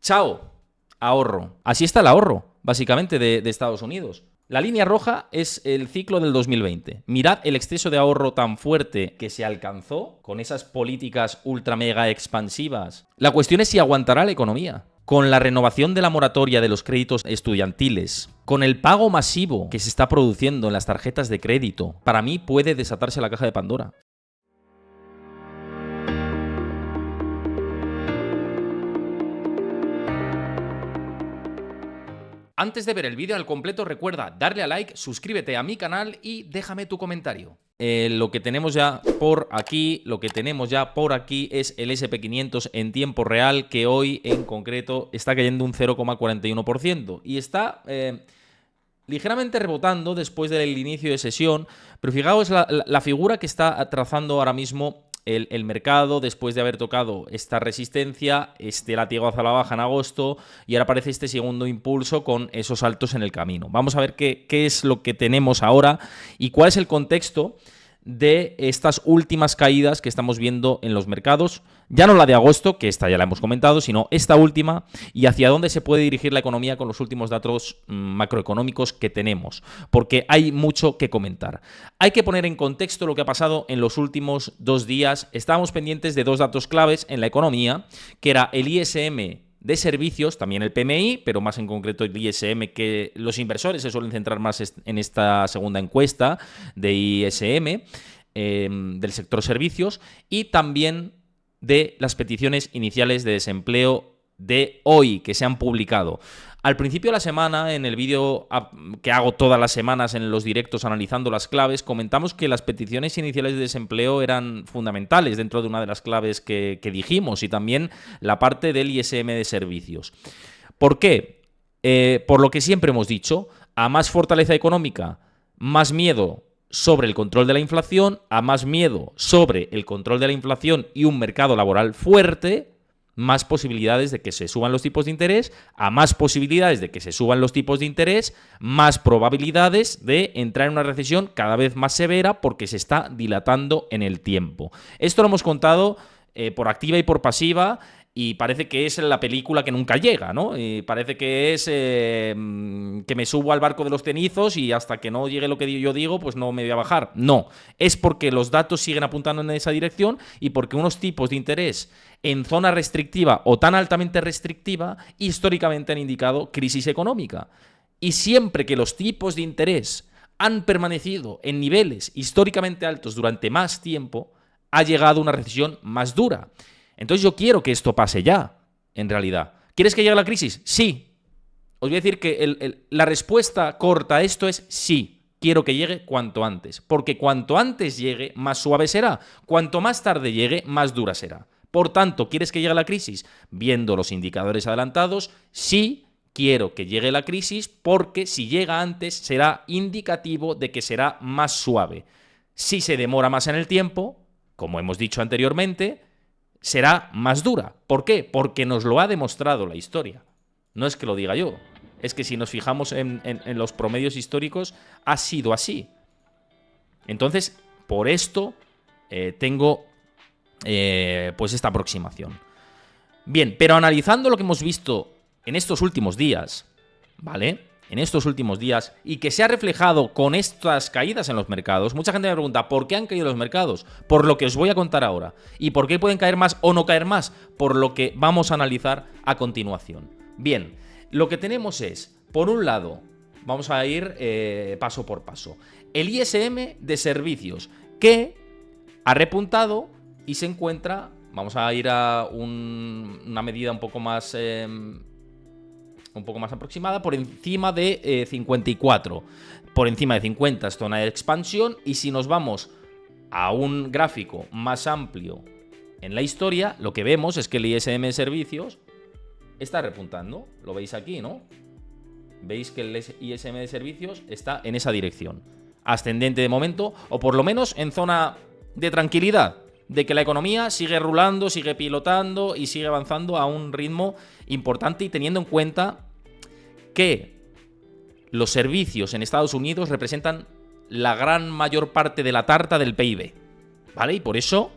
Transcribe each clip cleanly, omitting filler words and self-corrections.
Chao, ahorro. Así está el ahorro, básicamente, de Estados Unidos. La línea roja es el ciclo del 2020. Mirad el exceso de ahorro tan fuerte que se alcanzó con esas políticas ultra mega expansivas. La cuestión es si aguantará la economía. Con la renovación de la moratoria de los créditos estudiantiles, con el pago masivo que se está produciendo en las tarjetas de crédito, para mí puede desatarse la caja de Pandora. Antes de ver el vídeo al completo, recuerda darle a like, suscríbete a mi canal y déjame tu comentario. Lo que tenemos ya por aquí, es el SP500 en tiempo real, que hoy en concreto está cayendo un 0,41% y está ligeramente rebotando después del inicio de sesión, pero fijaos la figura que está trazando ahora mismo el mercado después de haber tocado esta resistencia, este latigazo a la baja en agosto, y ahora aparece este segundo impulso con esos saltos en el camino. Vamos a ver qué es lo que tenemos ahora y cuál es el contexto de estas últimas caídas que estamos viendo en los mercados, ya no la de agosto, que esta ya la hemos comentado, sino esta última, y hacia dónde se puede dirigir la economía con los últimos datos macroeconómicos que tenemos, porque hay mucho que comentar. Hay que poner en contexto lo que ha pasado en los últimos 2 días. Estábamos pendientes de 2 datos claves en la economía, que era el ISM de servicios, también el PMI, pero más en concreto el ISM, que los inversores se suelen centrar más en esta segunda encuesta de ISM, del sector servicios, y también de las peticiones iniciales de desempleo de hoy, que se han publicado. Al principio de la semana, en el vídeo que hago todas las semanas en los directos analizando las claves, comentamos que las peticiones iniciales de desempleo eran fundamentales dentro de una de las claves que dijimos, y también la parte del ISM de servicios. ¿Por qué? Por lo que siempre hemos dicho, a más fortaleza económica, más miedo sobre el control de la inflación, a más miedo sobre el control de la inflación y un mercado laboral fuerte, más posibilidades de que se suban los tipos de interés, a más posibilidades de que se suban los tipos de interés, más probabilidades de entrar en una recesión cada vez más severa porque se está dilatando en el tiempo. Esto lo hemos contado por activa y por pasiva, y parece que es la película que nunca llega, ¿no? Y parece que es que me subo al barco de los cenizos y hasta que no llegue lo que yo digo, pues no me voy a bajar. No, es porque los datos siguen apuntando en esa dirección y porque unos tipos de interés en zona restrictiva o tan altamente restrictiva históricamente han indicado crisis económica. Y siempre que los tipos de interés han permanecido en niveles históricamente altos durante más tiempo, ha llegado una recesión más dura. Entonces yo quiero que esto pase ya, en realidad. ¿Quieres que llegue la crisis? Sí. Os voy a decir que la respuesta corta a esto es sí. Quiero que llegue cuanto antes. Porque cuanto antes llegue, más suave será. Cuanto más tarde llegue, más dura será. Por tanto, ¿quieres que llegue la crisis? Viendo los indicadores adelantados, sí quiero que llegue la crisis, porque si llega antes será indicativo de que será más suave. Si se demora más en el tiempo, como hemos dicho anteriormente, será más dura. ¿Por qué? Porque nos lo ha demostrado la historia. No es que lo diga yo, es que si nos fijamos en los promedios históricos, ha sido así. Entonces, por esto tengo pues esta aproximación. Bien, pero analizando lo que hemos visto en estos últimos días, ¿vale? En estos últimos días, y que se ha reflejado con estas caídas en los mercados, mucha gente me pregunta, ¿por qué han caído los mercados? Por lo que os voy a contar ahora. ¿Y por qué pueden caer más o no caer más? Por lo que vamos a analizar a continuación. Bien, lo que tenemos es, por un lado, vamos a ir paso por paso, el ISM de servicios, que ha repuntado y se encuentra, vamos a ir a una medida un poco más aproximada, por encima de 54. Por encima de 50 es zona de expansión, y si nos vamos a un gráfico más amplio en la historia, lo que vemos es que el ISM de servicios está repuntando. Lo veis aquí, ¿no? Veis que el ISM de servicios está en esa dirección. Ascendente de momento, o por lo menos en zona de tranquilidad, de que la economía sigue rulando, sigue pilotando y sigue avanzando a un ritmo importante, y teniendo en cuenta que los servicios en Estados Unidos representan la gran mayor parte de la tarta del PIB, ¿vale? Y por eso,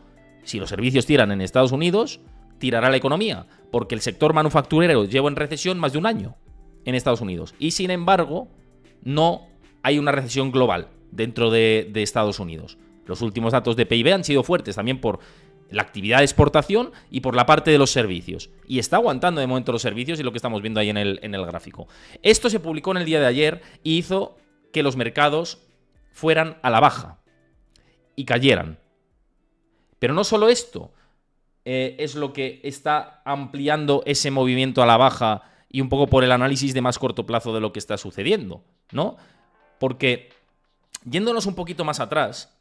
si los servicios tiran en Estados Unidos, tirará la economía, porque el sector manufacturero lleva en recesión más de un año en Estados Unidos. Y sin embargo, no hay una recesión global dentro de Estados Unidos. Los últimos datos de PIB han sido fuertes también por la actividad de exportación y por la parte de los servicios. Y está aguantando de momento los servicios y lo que estamos viendo ahí en el gráfico. Esto se publicó en el día de ayer y hizo que los mercados fueran a la baja y cayeran. Pero no solo esto es lo que está ampliando ese movimiento a la baja y un poco por el análisis de más corto plazo de lo que está sucediendo, ¿no? Porque yéndonos un poquito más atrás,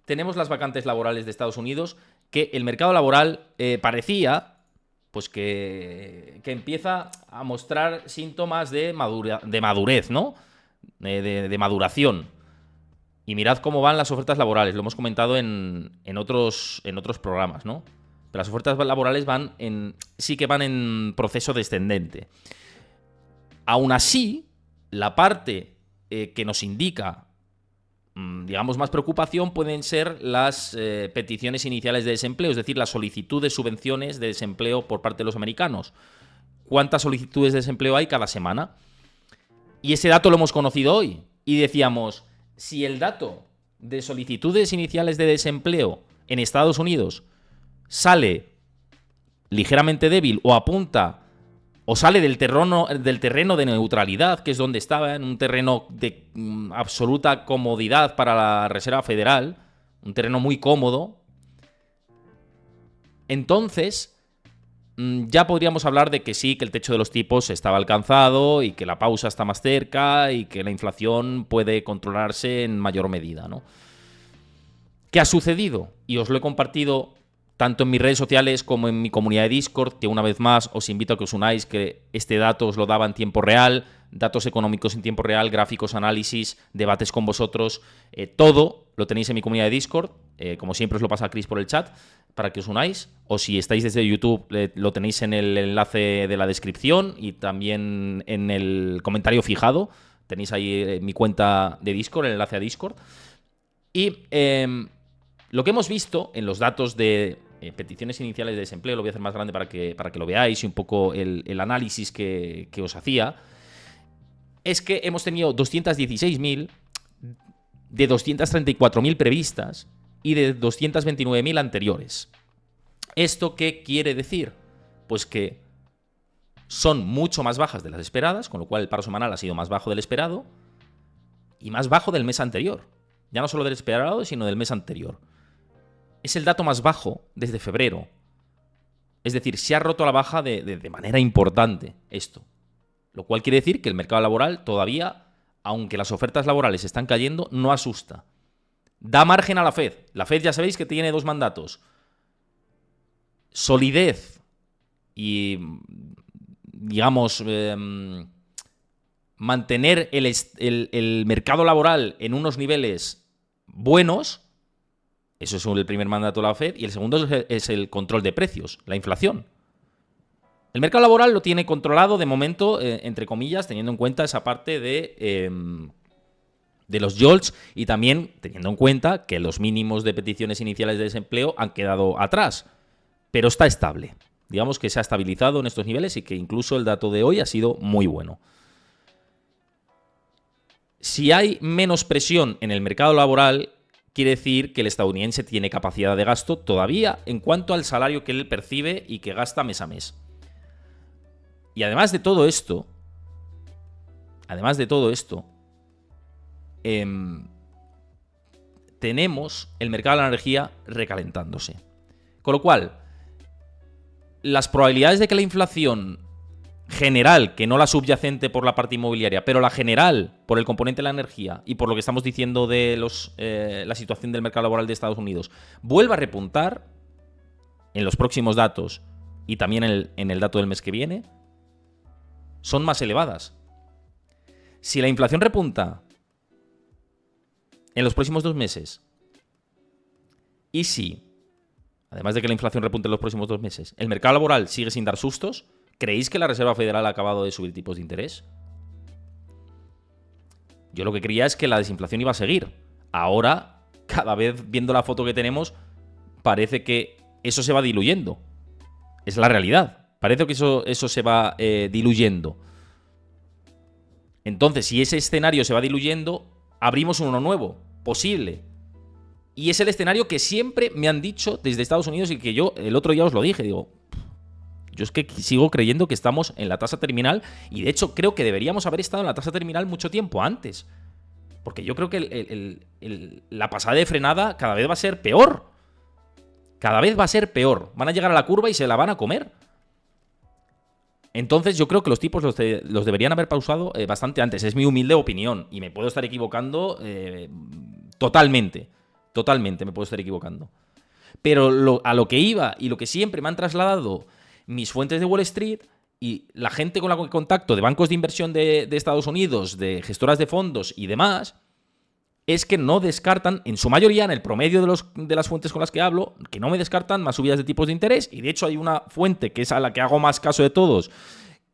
tenemos las vacantes laborales de Estados Unidos, que el mercado laboral parecía pues que empieza a mostrar síntomas de madurez, ¿no? De maduración. Y mirad cómo van las ofertas laborales, lo hemos comentado en otros programas, ¿no? Pero las ofertas laborales sí que van en proceso descendente. Aún así, la parte que nos indica, digamos, más preocupación pueden ser las peticiones iniciales de desempleo, es decir, la solicitud de subvenciones de desempleo por parte de los americanos. ¿Cuántas solicitudes de desempleo hay cada semana? Y ese dato lo hemos conocido hoy. Y decíamos, si el dato de solicitudes iniciales de desempleo en Estados Unidos sale ligeramente débil o apunta o sale del terreno de neutralidad, que es donde estaba, en un terreno de absoluta comodidad para la Reserva Federal, un terreno muy cómodo, entonces ya podríamos hablar de que sí, que el techo de los tipos estaba alcanzado y que la pausa está más cerca y que la inflación puede controlarse en mayor medida, ¿no? ¿Qué ha sucedido? Y os lo he compartido tanto en mis redes sociales como en mi comunidad de Discord, que una vez más os invito a que os unáis, que este dato os lo daba en tiempo real, datos económicos en tiempo real, gráficos, análisis, debates con vosotros, todo lo tenéis en mi comunidad de Discord, como siempre os lo pasa Chris por el chat, para que os unáis, o si estáis desde YouTube lo tenéis en el enlace de la descripción y también en el comentario fijado, tenéis ahí mi cuenta de Discord, el enlace a Discord. Y lo que hemos visto en los datos de peticiones iniciales de desempleo, lo voy a hacer más grande para que lo veáis y un poco el análisis que os hacía, es que hemos tenido 216.000 de 234.000 previstas y de 229.000 anteriores. ¿Esto qué quiere decir? Pues que son mucho más bajas de las esperadas, con lo cual el paro semanal ha sido más bajo del esperado y más bajo del mes anterior. Ya no solo del esperado, sino del mes anterior. Es el dato más bajo desde febrero. Es decir, se ha roto a la baja de manera importante esto. Lo cual quiere decir que el mercado laboral todavía, aunque las ofertas laborales están cayendo, no asusta. Da margen a la Fed. La Fed ya sabéis que tiene dos mandatos. Solidez y, digamos, mantener el mercado laboral en unos niveles buenos. Eso es el primer mandato de la Fed. Y el segundo es el control de precios, la inflación. El mercado laboral lo tiene controlado de momento, entre comillas, teniendo en cuenta esa parte de los JOLTS y también teniendo en cuenta que los mínimos de peticiones iniciales de desempleo han quedado atrás. Pero está estable. Digamos que se ha estabilizado en estos niveles y que incluso el dato de hoy ha sido muy bueno. Si hay menos presión en el mercado laboral, quiere decir que el estadounidense tiene capacidad de gasto todavía en cuanto al salario que él percibe y que gasta mes a mes. Y además de todo esto, tenemos el mercado de la energía recalentándose. Con lo cual, las probabilidades de que la inflación general, que no la subyacente por la parte inmobiliaria, pero la general por el componente de la energía y por lo que estamos diciendo de la situación del mercado laboral de Estados Unidos, vuelva a repuntar en los próximos datos y también en el dato del mes que viene, son más elevadas. Si la inflación repunta en los próximos 2 meses y si, además de que la inflación repunte en los próximos 2 meses, el mercado laboral sigue sin dar sustos, ¿creéis que la Reserva Federal ha acabado de subir tipos de interés? Yo lo que creía es que la desinflación iba a seguir. Ahora, cada vez viendo la foto que tenemos, parece que eso se va diluyendo. Es la realidad. Parece que eso se va diluyendo. Entonces, si ese escenario se va diluyendo, abrimos uno nuevo, posible. Y es el escenario que siempre me han dicho desde Estados Unidos y que yo el otro día os lo dije. Digo, yo es que sigo creyendo que estamos en la tasa terminal y de hecho creo que deberíamos haber estado en la tasa terminal mucho tiempo antes. Porque yo creo que la pasada de frenada cada vez va a ser peor. Cada vez va a ser peor. Van a llegar a la curva y se la van a comer. Entonces yo creo que los tipos los deberían haber pausado bastante antes. Es mi humilde opinión. Y me puedo estar equivocando totalmente. Totalmente me puedo estar equivocando. Pero a lo que iba y lo que siempre me han trasladado mis fuentes de Wall Street y la gente con la que contacto de bancos de inversión de Estados Unidos, de gestoras de fondos y demás, es que no descartan, en su mayoría, en el promedio de las fuentes con las que hablo, que no me descartan más subidas de tipos de interés. Y de hecho hay una fuente que es a la que hago más caso de todos,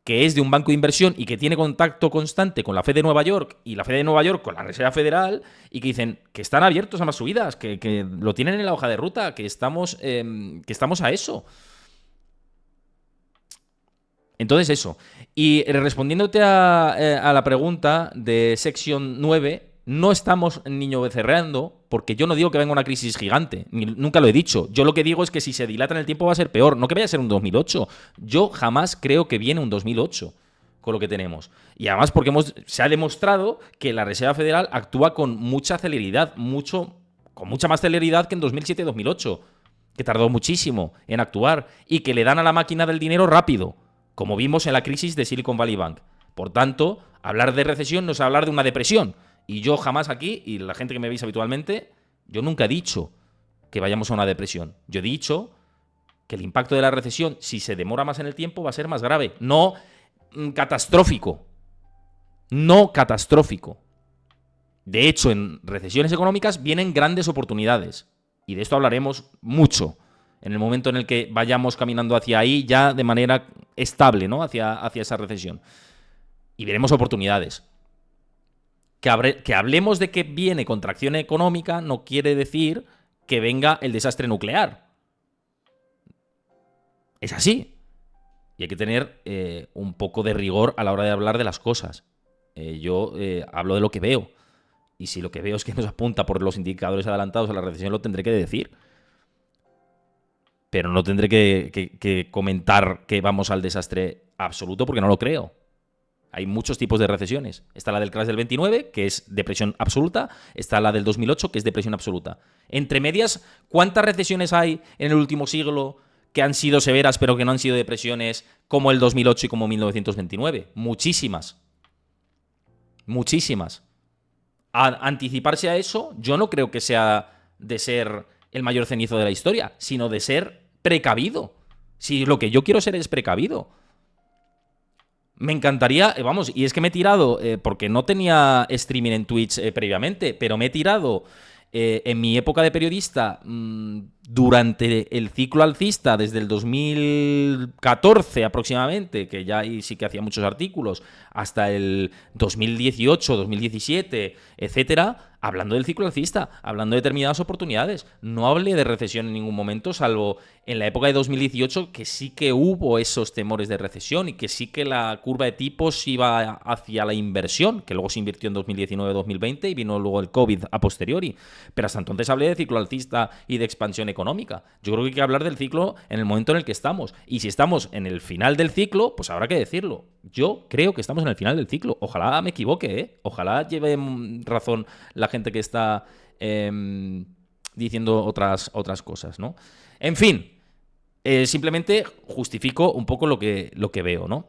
que es de un banco de inversión y que tiene contacto constante con la Fed de Nueva York y la Fed de Nueva York con la Reserva Federal y que dicen que están abiertos a más subidas, que lo tienen en la hoja de ruta, que estamos a eso. Entonces eso. Y respondiéndote a la pregunta de sección 9, no estamos niño becerreando, porque yo no digo que venga una crisis gigante, nunca lo he dicho. Yo lo que digo es que si se dilata en el tiempo va a ser peor, no que vaya a ser un 2008. Yo jamás creo que viene un 2008 con lo que tenemos. Y además porque se ha demostrado que la Reserva Federal actúa con mucha celeridad, con mucha más celeridad que en 2007 y 2008, que tardó muchísimo en actuar y que le dan a la máquina del dinero rápido, como vimos en la crisis de Silicon Valley Bank. Por tanto, hablar de recesión no es hablar de una depresión. Y yo jamás aquí, y la gente que me veis habitualmente, yo nunca he dicho que vayamos a una depresión. Yo he dicho que el impacto de la recesión, si se demora más en el tiempo, va a ser más grave. No catastrófico. No catastrófico. De hecho, en recesiones económicas vienen grandes oportunidades. Y de esto hablaremos mucho en el momento en el que vayamos caminando hacia ahí ya de manera estable, ¿no? Hacia esa recesión. Y veremos oportunidades. Que hablemos de que viene contracción económica no quiere decir que venga el desastre nuclear. Es así. Y hay que tener un poco de rigor a la hora de hablar de las cosas. Yo hablo de lo que veo. Y si lo que veo es que nos apunta por los indicadores adelantados a la recesión, lo tendré que decir. Pero no tendré que comentar que vamos al desastre absoluto porque no lo creo. Hay muchos tipos de recesiones. Está la del crash del 29, que es depresión absoluta. Está la del 2008, que es depresión absoluta. Entre medias, ¿cuántas recesiones hay en el último siglo que han sido severas pero que no han sido depresiones como el 2008 y como 1929? Muchísimas. Muchísimas. Anticiparse a eso, yo no creo que sea de ser el mayor cenizo de la historia, sino de ser precavido. Si lo que yo quiero ser es precavido. Me encantaría, vamos, y es que me he tirado, porque no tenía streaming en Twitch previamente, pero me he tirado en mi época de periodista durante el ciclo alcista, desde el 2014 aproximadamente, que ya ahí sí que hacía muchos artículos, hasta el 2018, 2017, etcétera, hablando del ciclo alcista, hablando de determinadas oportunidades. No hablé de recesión en ningún momento, salvo en la época de 2018, que sí que hubo esos temores de recesión y que sí que la curva de tipos iba hacia la inversión, que luego se invirtió en 2019-2020 y vino luego el COVID a posteriori. Pero hasta entonces hablé de ciclo alcista y de expansión económica. Yo creo que hay que hablar del ciclo en el momento en el que estamos. Y si estamos en el final del ciclo, pues habrá que decirlo. Yo creo que estamos en el final del ciclo. Ojalá me equivoque, ¿eh? Ojalá lleve razón la gente que está diciendo otras cosas, ¿no? En fin, simplemente justifico un poco lo que veo, ¿no?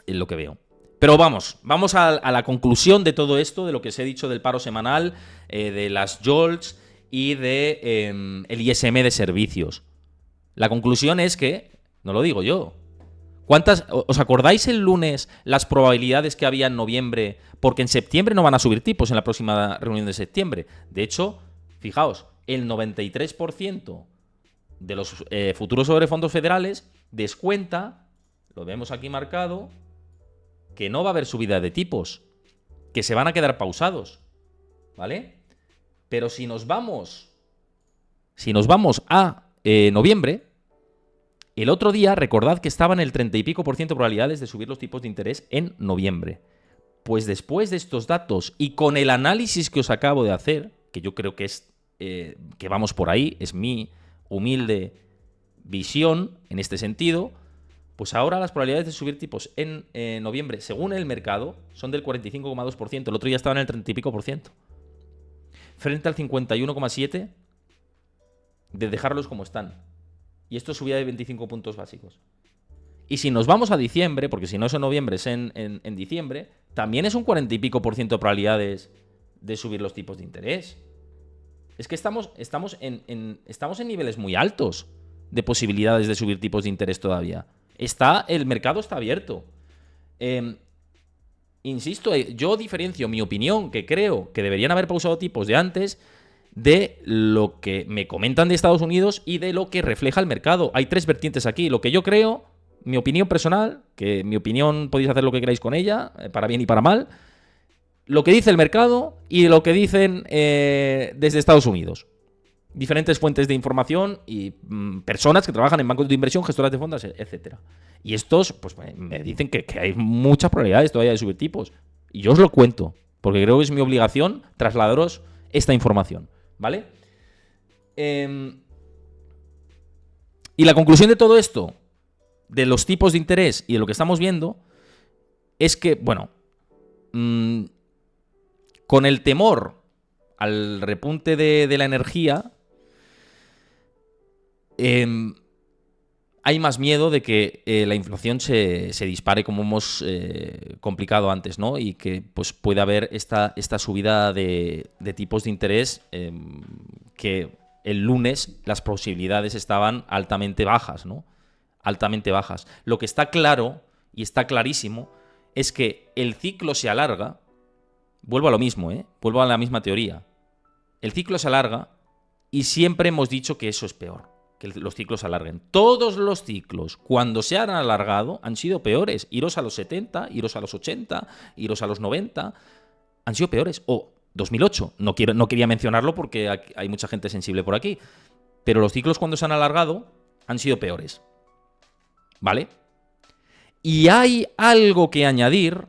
Lo que veo. Pero vamos a la conclusión de todo esto, de lo que os he dicho del paro semanal, de las JOLTS y de el ISM de servicios. La conclusión es que, no lo digo yo, ¿os acordáis el lunes las probabilidades que había en noviembre? Porque en septiembre no van a subir tipos en la próxima reunión de septiembre. De hecho, fijaos, el 93% de los futuros sobre fondos federales descuenta, lo vemos aquí marcado, que no va a haber subida de tipos, que se van a quedar pausados, ¿vale? Pero si nos vamos a noviembre, El otro día, recordad que estaban el 30 y pico por ciento de probabilidades de subir los tipos de interés en noviembre. Pues después de estos datos y con el análisis que os acabo de hacer, que yo creo que es que vamos por ahí, es mi humilde visión en este sentido, pues ahora las probabilidades de subir tipos en noviembre, según el mercado, son del 45,2%. El otro día estaban en el 30 y pico por ciento. Frente al 51,7% de dejarlos como están. Y esto subía de 25 puntos básicos. Y si nos vamos a diciembre, porque si no es en noviembre, es en diciembre, también es un 40 y pico por ciento de probabilidades de subir los tipos de interés. Es que estamos en niveles muy altos de posibilidades de subir tipos de interés todavía. El mercado está abierto. Insisto, yo diferencio mi opinión, que creo que deberían haber pausado tipos de antes, de lo que me comentan de Estados Unidos y de lo que refleja el mercado. Hay tres vertientes aquí. Lo que yo creo, mi opinión personal, que mi opinión podéis hacer lo que queráis con ella, para bien y para mal, lo que dice el mercado y lo que dicen desde Estados Unidos. Diferentes fuentes de información y personas que trabajan en bancos de inversión, gestoras de fondos, etc. Y estos pues me dicen que hay muchas probabilidades todavía de subir tipos. Y yo os lo cuento, porque creo que es mi obligación trasladaros esta información, ¿vale? Y la conclusión de todo esto, de los tipos de interés y de lo que estamos viendo, es que, bueno, con el temor al repunte de la energía, hay más miedo de que la inflación se dispare, como hemos complicado antes, ¿no? Y que pues pueda haber esta subida de tipos de interés, que el lunes las posibilidades estaban altamente bajas, ¿no? Altamente bajas. Lo que está claro, y está clarísimo, es que el ciclo se alarga. Vuelvo a lo mismo, vuelvo a la misma teoría. El ciclo se alarga y siempre hemos dicho que eso es peor, que los ciclos se alarguen. Todos los ciclos, cuando se han alargado, han sido peores. Iros a los 70, iros a los 80, iros a los 90, han sido peores. O 2008, no quería mencionarlo porque hay mucha gente sensible por aquí, pero los ciclos cuando se han alargado han sido peores. ¿Vale? Y hay algo que añadir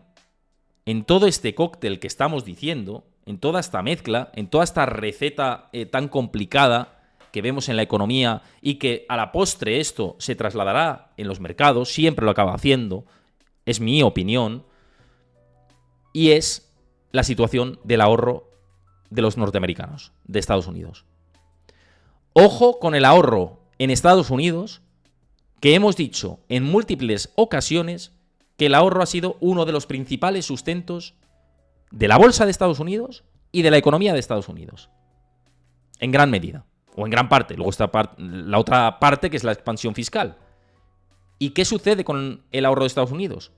en todo este cóctel que estamos diciendo, en toda esta mezcla, en toda esta receta tan complicada que vemos en la economía y que a la postre esto se trasladará en los mercados, siempre lo acaba haciendo, es mi opinión, y es la situación del ahorro de los norteamericanos, de Estados Unidos. Ojo con el ahorro en Estados Unidos, que hemos dicho en múltiples ocasiones que el ahorro ha sido uno de los principales sustentos de la bolsa de Estados Unidos y de la economía de Estados Unidos. En gran medida, o en gran parte. Luego está la otra parte, que es la expansión fiscal. ¿Y qué sucede con el ahorro de Estados Unidos?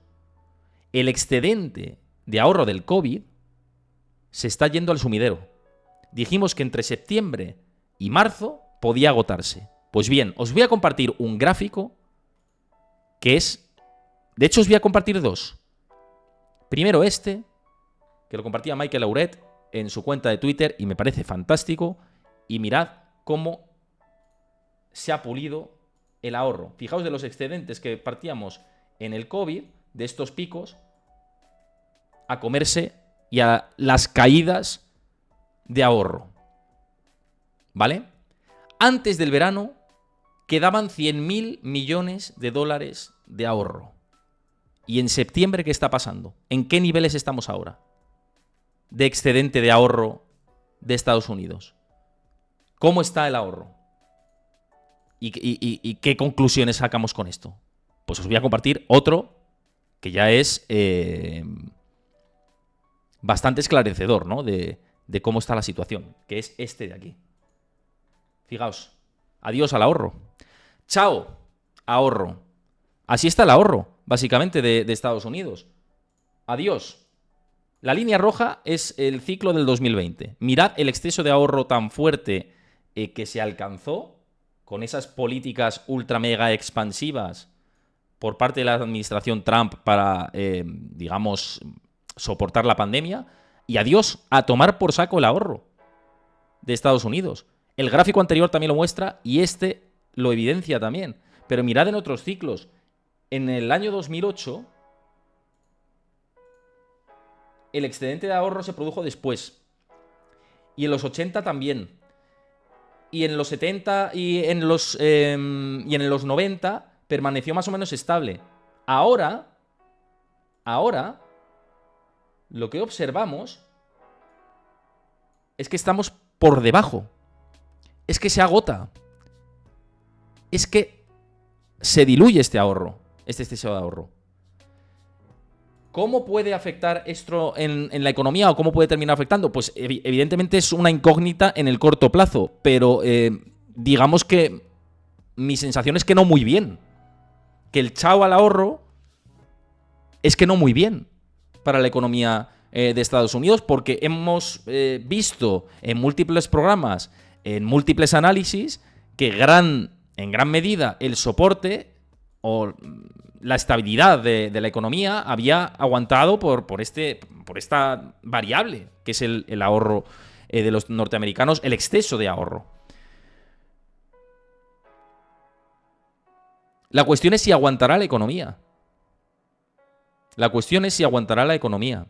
El excedente de ahorro del COVID se está yendo al sumidero. Dijimos que entre septiembre y marzo podía agotarse. Pues bien, os voy a compartir un gráfico que es... De hecho, os voy a compartir dos. Primero que lo compartía Michael Auret en su cuenta de Twitter y me parece fantástico. Y mirad cómo se ha pulido el ahorro. Fijaos de los excedentes que partíamos en el COVID, de estos picos, a comerse y a las caídas de ahorro. ¿Vale? Antes del verano quedaban 100.000 millones de dólares de ahorro. ¿Y en septiembre qué está pasando? ¿En qué niveles estamos ahora de excedente de ahorro de Estados Unidos? ¿Cómo está el ahorro? ¿Y qué conclusiones sacamos con esto? Pues os voy a compartir otro que ya es bastante esclarecedor, ¿no? de cómo está la situación, que es este de aquí. Fijaos, adiós al ahorro. Chao, ahorro. Así está el ahorro, básicamente, de Estados Unidos. Adiós. La línea roja es el ciclo del 2020. Mirad el exceso de ahorro tan fuerte que se alcanzó con esas políticas ultra mega expansivas por parte de la administración Trump para, digamos, soportar la pandemia. Y adiós, a tomar por saco el ahorro de Estados Unidos. El gráfico anterior también lo muestra y este lo evidencia también. Pero mirad en otros ciclos. En el año 2008, el excedente de ahorro se produjo después. Y en los 80 también. Y en los 70 y en los 90 permaneció más o menos estable. Ahora, lo que observamos es que estamos por debajo. Es que se agota. Es que se diluye este ahorro, este exceso de ahorro. ¿Cómo puede afectar esto en la economía o cómo puede terminar afectando? Pues evidentemente es una incógnita en el corto plazo, pero digamos que mi sensación es que no muy bien. Que el chao al ahorro es que no muy bien para la economía de Estados Unidos, porque hemos visto en múltiples programas, en múltiples análisis, que en gran medida el soporte o la estabilidad de la economía había aguantado por esta variable, que es el ahorro de los norteamericanos, el exceso de ahorro. La cuestión es si aguantará la economía. La cuestión es si aguantará la economía.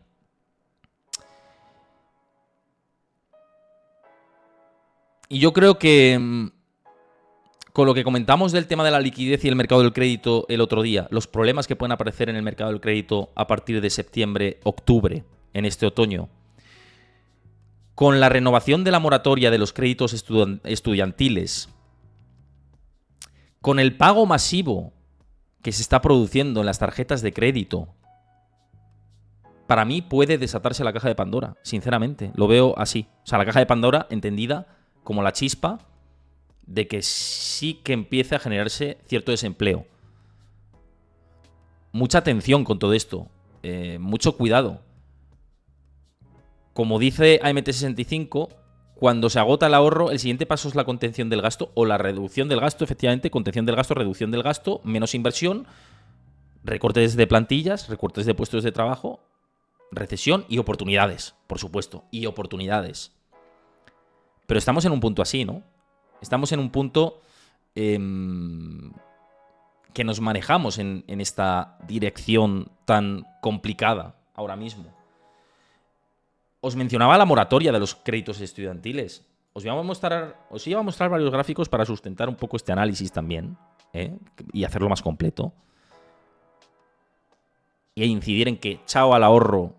Y yo creo que con lo que comentamos del tema de la liquidez y el mercado del crédito el otro día, los problemas que pueden aparecer en el mercado del crédito a partir de septiembre, octubre, en este otoño, con la renovación de la moratoria de los créditos estudiantiles, con el pago masivo que se está produciendo en las tarjetas de crédito, para mí puede desatarse la caja de Pandora, sinceramente. Lo veo así. O sea, la caja de Pandora entendida como la chispa de que sí que empiece a generarse cierto desempleo. Mucha atención con todo esto. Mucho cuidado. Como dice AMT65, cuando se agota el ahorro, el siguiente paso es la contención del gasto o la reducción del gasto, efectivamente, contención del gasto, reducción del gasto, menos inversión, recortes de plantillas, recortes de puestos de trabajo, recesión y oportunidades, por supuesto, y oportunidades. Pero estamos en un punto así, ¿no? Estamos en un punto que nos manejamos en esta dirección tan complicada ahora mismo. Os mencionaba la moratoria de los créditos estudiantiles. Os iba a mostrar varios gráficos para sustentar un poco este análisis también, y hacerlo más completo. Y incidir en que chao al ahorro,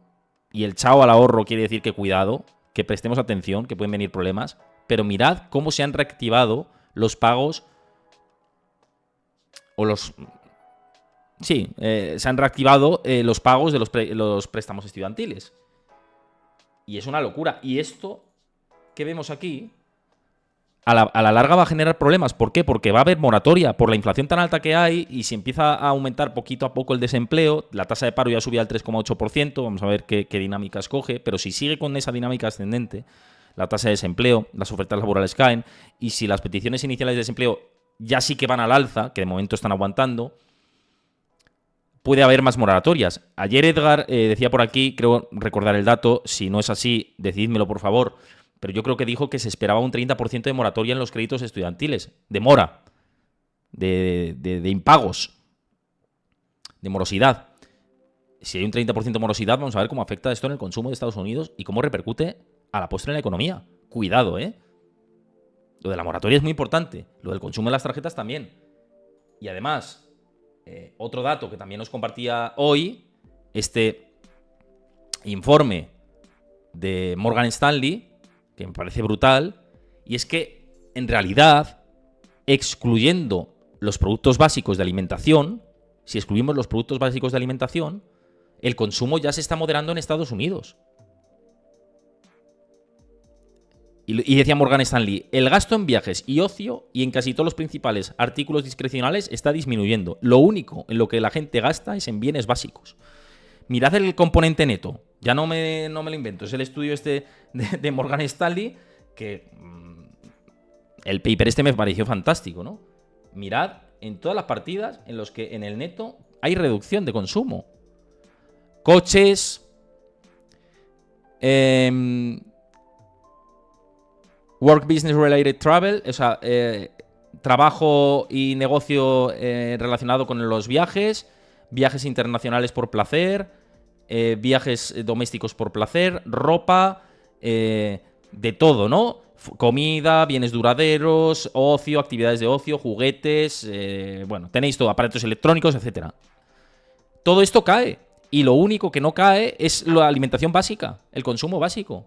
y el chao al ahorro quiere decir que cuidado, que prestemos atención, que pueden venir problemas, pero mirad cómo se han reactivado los pagos se han reactivado los pagos de los préstamos estudiantiles. Y es una locura. Y esto que vemos aquí, a la larga va a generar problemas. ¿Por qué? Porque va a haber moratoria por la inflación tan alta que hay y si empieza a aumentar poquito a poco el desempleo, la tasa de paro ya subía al 3,8%, vamos a ver qué dinámica escoge, pero si sigue con esa dinámica ascendente, la tasa de desempleo, las ofertas laborales caen, y si las peticiones iniciales de desempleo ya sí que van al alza, que de momento están aguantando, puede haber más moratorias. Ayer Edgar decía por aquí, creo recordar el dato, si no es así, decídmelo por favor, pero yo creo que dijo que se esperaba un 30% de moratoria en los créditos estudiantiles, de mora, de impagos, de morosidad. Si hay un 30% de morosidad, vamos a ver cómo afecta esto en el consumo de Estados Unidos y cómo repercute a la postre en la economía. Cuidado, ¿eh? Lo de la moratoria es muy importante, lo del consumo de las tarjetas también. Y además, otro dato que también nos compartía hoy, este informe de Morgan Stanley, que me parece brutal, y es que, en realidad, excluyendo los productos básicos de alimentación, si excluimos los productos básicos de alimentación, el consumo ya se está moderando en Estados Unidos. Y decía Morgan Stanley, el gasto en viajes y ocio y en casi todos los principales artículos discrecionales está disminuyendo. Lo único en lo que la gente gasta es en bienes básicos. Mirad el componente neto. Ya no me lo invento. Es el estudio de Morgan Stanley, que el paper este me pareció fantástico, ¿no? Mirad en todas las partidas en los que en el neto hay reducción de consumo. Coches, Work Business Related Travel, o sea, trabajo y negocio relacionado con los viajes, viajes internacionales por placer, viajes domésticos por placer, ropa, de todo, ¿no? Comida, bienes duraderos, ocio, actividades de ocio, juguetes, bueno, tenéis todo, aparatos electrónicos, etcétera. Todo esto cae. Y lo único que no cae es la alimentación básica, el consumo básico.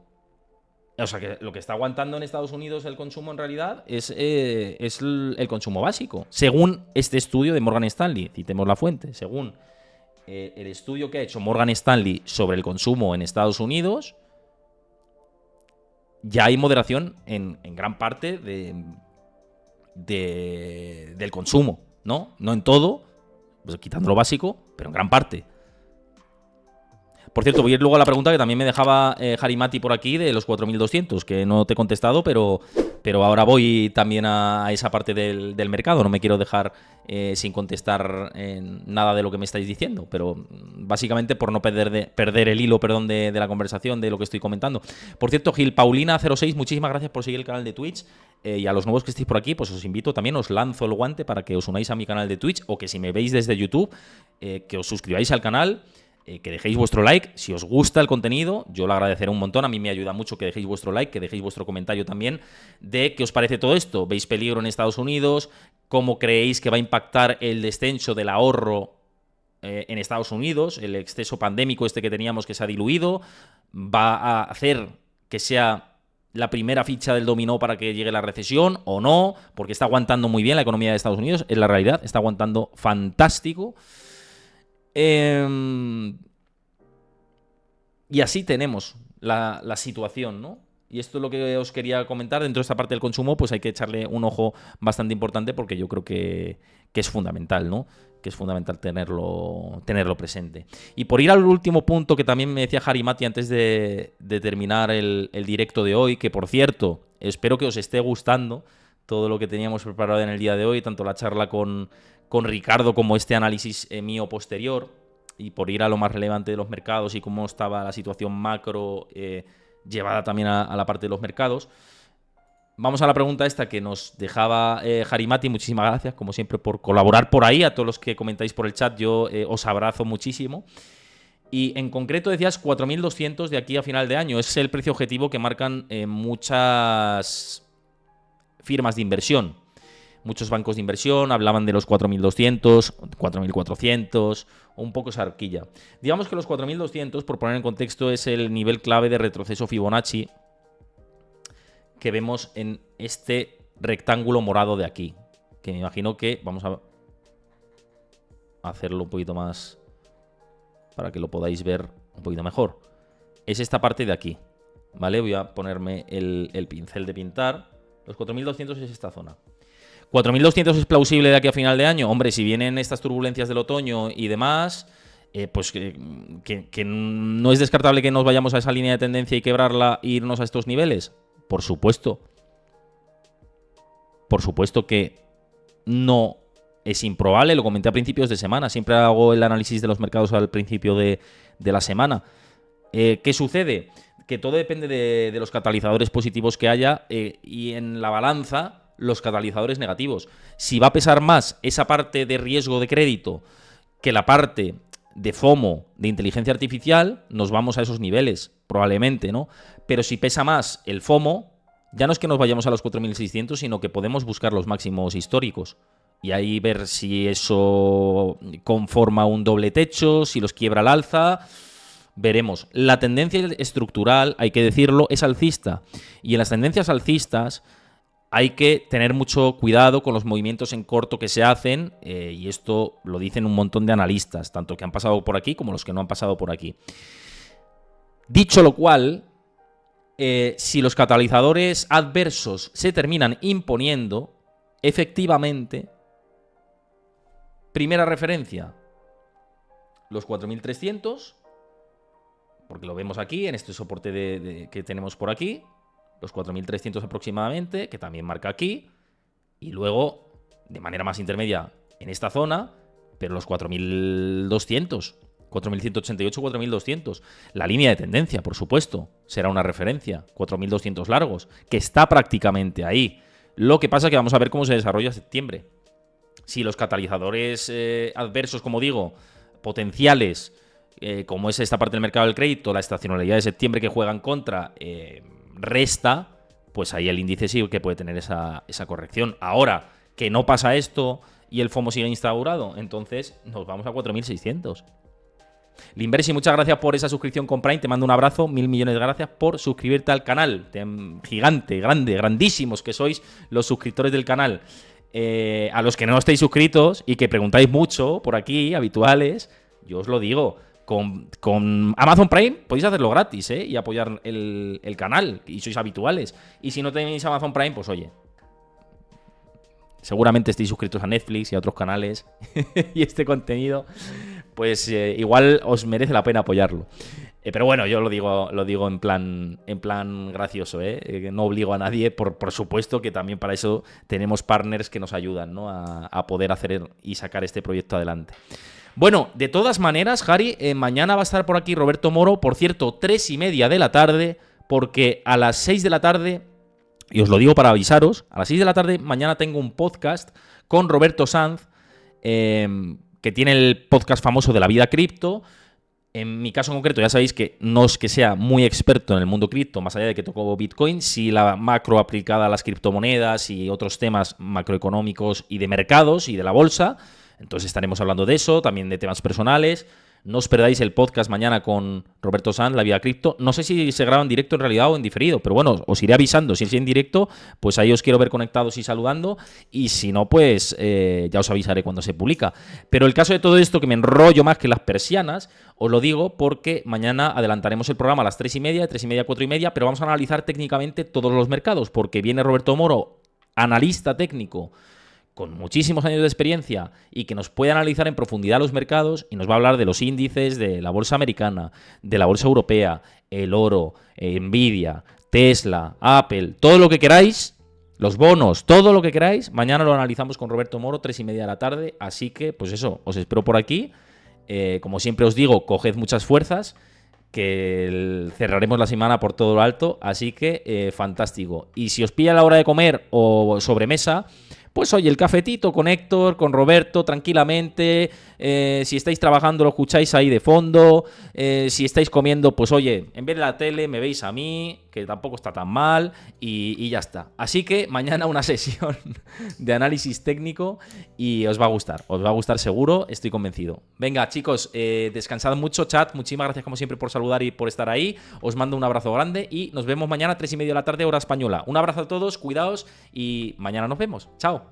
O sea, que lo que está aguantando en Estados Unidos el consumo en realidad es el consumo básico. Según este estudio de Morgan Stanley, citemos la fuente, según el estudio que ha hecho Morgan Stanley sobre el consumo en Estados Unidos, ya hay moderación en gran parte del consumo, ¿no? No en todo, pues quitando lo básico, pero en gran parte. Por cierto, voy a ir luego a la pregunta que también me dejaba Harimati por aquí de los 4.200, que no te he contestado, pero ahora voy también a esa parte del mercado. No me quiero dejar sin contestar nada de lo que me estáis diciendo, pero básicamente por no perder el hilo, de la conversación, de lo que estoy comentando. Por cierto, Gil Paulina06, muchísimas gracias por seguir el canal de Twitch. Y a los nuevos que estéis por aquí, pues os invito también, os lanzo el guante para que os unáis a mi canal de Twitch, o que si me veis desde YouTube, que os suscribáis al canal, que dejéis vuestro like. Si os gusta el contenido, yo lo agradeceré un montón. A mí me ayuda mucho que dejéis vuestro like, que dejéis vuestro comentario también de qué os parece todo esto. ¿Veis peligro en Estados Unidos? ¿Cómo creéis que va a impactar el descenso del ahorro en Estados Unidos? El exceso pandémico que teníamos, que se ha diluido, ¿va a hacer que sea la primera ficha del dominó para que llegue la recesión o no? Porque está aguantando muy bien la economía de Estados Unidos. En la realidad está aguantando fantástico. Y así tenemos la situación, ¿no? Y esto es lo que os quería comentar. Dentro de esta parte del consumo, pues hay que echarle un ojo bastante importante, porque yo creo que es fundamental, ¿no? Que es fundamental tenerlo presente. Y por ir al último punto que también me decía Harimati antes de terminar el directo de hoy, que por cierto, espero que os esté gustando todo lo que teníamos preparado en el día de hoy, tanto la charla con Ricardo como este análisis mío posterior, y por ir a lo más relevante de los mercados y cómo estaba la situación macro llevada también a la parte de los mercados. Vamos a la pregunta esta que nos dejaba Harimati. Muchísimas gracias, como siempre, por colaborar por ahí. A todos los que comentáis por el chat, yo os abrazo muchísimo. Y en concreto decías 4.200 de aquí a final de año. Es el precio objetivo que marcan muchas firmas de inversión. Muchos bancos de inversión hablaban de los 4.200, 4.400, un poco esa horquilla. Digamos que los 4.200, por poner en contexto, es el nivel clave de retroceso Fibonacci que vemos en este rectángulo morado de aquí. Que me imagino que vamos a hacerlo un poquito más para que lo podáis ver un poquito mejor. Es esta parte de aquí, ¿vale? Voy a ponerme el pincel de pintar. Los 4.200 es esta zona. ¿4.200 es plausible de aquí a final de año? Hombre, si vienen estas turbulencias del otoño y demás, pues que no es descartable que nos vayamos a esa línea de tendencia y quebrarla e irnos a estos niveles. Por supuesto. Por supuesto que no es improbable. Lo comenté a principios de semana. Siempre hago el análisis de los mercados al principio de la semana. ¿Qué sucede? Que todo depende de los catalizadores positivos que haya y en la balanza los catalizadores negativos. Si va a pesar más esa parte de riesgo de crédito que la parte de FOMO, de inteligencia artificial, nos vamos a esos niveles, probablemente, ¿no? Pero si pesa más el FOMO, ya no es que nos vayamos a los 4.600, sino que podemos buscar los máximos históricos. Y ahí ver si eso conforma un doble techo, si los quiebra al alza. Veremos. La tendencia estructural, hay que decirlo, es alcista. Y en las tendencias alcistas hay que tener mucho cuidado con los movimientos en corto que se hacen, y esto lo dicen un montón de analistas, tanto que han pasado por aquí como los que no han pasado por aquí. Dicho lo cual, si los catalizadores adversos se terminan imponiendo, efectivamente, primera referencia, los 4.300, porque lo vemos aquí, en este soporte que tenemos por aquí, los 4.300 aproximadamente, que también marca aquí, y luego, de manera más intermedia, en esta zona, pero los 4.200, 4.188, 4.200. La línea de tendencia, por supuesto, será una referencia, 4.200 largos, que está prácticamente ahí. Lo que pasa es que vamos a ver cómo se desarrolla septiembre. Si los catalizadores adversos, como digo, potenciales, como es esta parte del mercado del crédito, la estacionalidad de septiembre que juega en contra, resta, pues ahí el índice sí que puede tener esa corrección. Ahora, que no pasa esto y el FOMO sigue instaurado, entonces nos vamos a 4.600. Limbersi, muchas gracias por esa suscripción con Prime. Te mando un abrazo, 1.000 millones de gracias por suscribirte al canal. Gigante, grande, grandísimos que sois los suscriptores del canal. A los que no estéis suscritos y que preguntáis mucho por aquí, habituales, yo os lo digo, con Amazon Prime podéis hacerlo gratis, y apoyar el canal, y sois habituales. Y si no tenéis Amazon Prime, pues oye, seguramente estéis suscritos a Netflix y a otros canales y este contenido, pues igual os merece la pena apoyarlo. Pero bueno, yo lo digo en plan gracioso, no obligo a nadie, por supuesto que también para eso tenemos partners que nos ayudan, ¿no? a poder hacer y sacar este proyecto adelante. Bueno, de todas maneras, Jari, mañana va a estar por aquí Roberto Moro, por cierto, 3:30 de la tarde, porque a las 6 de la tarde, y os lo digo para avisaros, a las 6 de la tarde mañana tengo un podcast con Roberto Sanz, que tiene el podcast famoso de la vida cripto. En mi caso en concreto, ya sabéis que no es que sea muy experto en el mundo cripto, más allá de que tocó Bitcoin, sí la macro aplicada a las criptomonedas y otros temas macroeconómicos y de mercados y de la bolsa. Entonces estaremos hablando de eso, también de temas personales. No os perdáis el podcast mañana con Roberto Sanz, La Vida Cripto. No sé si se graba en directo en realidad o en diferido, pero bueno, os iré avisando. Si es en directo, pues ahí os quiero ver conectados y saludando. Y si no, pues ya os avisaré cuando se publica. Pero el caso de todo esto, que me enrollo más que las persianas, os lo digo porque mañana adelantaremos el programa a las 3:30, de 3:30 a 4:30, pero vamos a analizar técnicamente todos los mercados, porque viene Roberto Moro, analista técnico, con muchísimos años de experiencia y que nos puede analizar en profundidad los mercados y nos va a hablar de los índices de la bolsa americana, de la bolsa europea, el oro, Nvidia, Tesla, Apple, todo lo que queráis, los bonos, todo lo que queráis. Mañana lo analizamos con Roberto Moro, 3:30 de la tarde. Así que, pues eso, os espero por aquí. Como siempre os digo, coged muchas fuerzas, que cerraremos la semana por todo lo alto. Así que, fantástico. Y si os pilla la hora de comer o sobremesa, pues oye, el cafetito con Héctor, con Roberto, tranquilamente. Si estáis trabajando, lo escucháis ahí de fondo. Si estáis comiendo, pues oye, en vez de la tele me veis a mí, que tampoco está tan mal, y ya está. Así que mañana una sesión de análisis técnico y os va a gustar seguro, estoy convencido. Venga, chicos, descansad mucho, chat. Muchísimas gracias como siempre por saludar y por estar ahí. Os mando un abrazo grande y nos vemos mañana 3:30 de la tarde, hora española. Un abrazo a todos, cuidaos y mañana nos vemos. Chao.